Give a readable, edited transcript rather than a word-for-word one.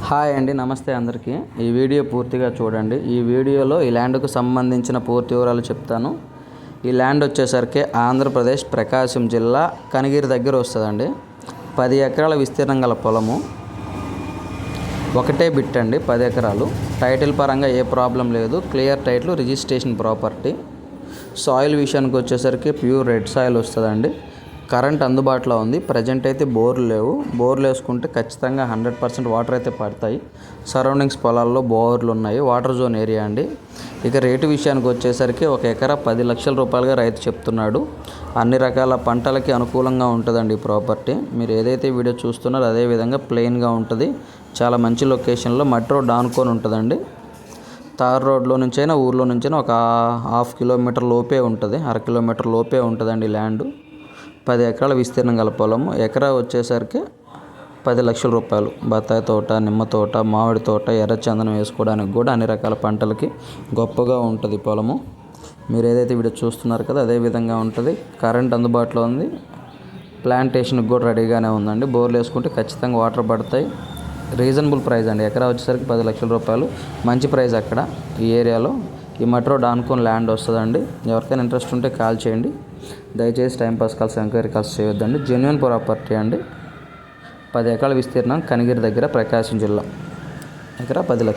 Hi అండి, నమస్తే అందరికీ. ఈ వీడియో పూర్తిగా చూడండి. ఈ వీడియోలో ఈ ల్యాండ్కు సంబంధించిన పూర్తి వివరాలు చెప్తాను. ఈ ల్యాండ్ వచ్చేసరికి ఆంధ్రప్రదేశ్ ప్రకాశం జిల్లా కనిగిరి దగ్గర వస్తుందండి. 10 ఎకరాల విస్తీర్ణం గల పొలము, ఒకటే బిట్ అండి. 10 ఎకరాలు. టైటిల్ పరంగా ఏ ప్రాబ్లం లేదు. Clear title, registration property. Soil విషయానికి వచ్చేసరికి ప్యూర్ రెడ్ సాయిల్ వస్తుందండి. కరెంట్ అందుబాటులో ఉంది. ప్రజెంట్ అయితే బోర్లు లేవు. బోర్లు వేసుకుంటే ఖచ్చితంగా 100% వాటర్ అయితే పడతాయి. సరౌండింగ్స్ పొలాల్లో బోర్లు ఉన్నాయి. వాటర్ జోన్ ఏరియా అండి. ఇక రేటు విషయానికి వచ్చేసరికి 1 ఎకరా 10 లక్షల రూపాయలుగా రైతు చెప్తున్నాడు. అన్ని రకాల పంటలకి అనుకూలంగా ఉంటుందండి ఈ ప్రాపర్టీ. మీరు ఏదైతే వీడియో చూస్తున్నారో అదే విధంగా ప్లెయిన్గా ఉంటుంది. చాలా మంచి లొకేషన్లో మట్టి రోడ్ ఆనుకొని ఉంటుందండి. తార్ రోడ్లో నుంచైనా ఊర్లో నుంచైనా ఒక 1/2 కిలోమీటర్ లోపే ఉంటుంది, 1/2 కిలోమీటర్ లోపే ఉంటుందండి ల్యాండ్. 10 ఎకరాల విస్తీర్ణం గల పొలము. ఎకరా వచ్చేసరికి 10 లక్షల రూపాయలు. బత్తాయి తోట, నిమ్మ తోట, మామిడి తోట, ఎర్రచందనం వేసుకోవడానికి కూడా అన్ని రకాల పంటలకి గొప్పగా ఉంటుంది పొలము. మీరు ఏదైతే వీడియో చూస్తున్నారు కదా అదే విధంగా ఉంటుంది. కరెంట్ అందుబాటులో ఉంది. ప్లాంటేషన్కి కూడా రెడీగానే ఉందండి. బోర్లు వేసుకుంటే ఖచ్చితంగా వాటర్ పడతాయి. రీజనబుల్ ప్రైస్ అండి. ఎకరా వచ్చేసరికి 10 లక్షల రూపాయలు. మంచి ప్రైస్ అక్కడ ఈ ఏరియాలో. ఈ మట్టి రోడ్ ఆనుకొని ల్యాండ్ వస్తుందండి. ఎవరికైనా ఇంట్రెస్ట్ ఉంటే కాల్ చేయండి. దయచేసి టైంపాస్ కాల్స్, ఎంక్వైరీ కాల్స్ చేయొద్దండి. జెన్యూన్ ప్రాపర్టీ అండి. 10 ఎకరాల విస్తీర్ణం, కనిగిరి దగ్గర, ప్రకాశం జిల్లా. ఎకరా 10 లక్షలు.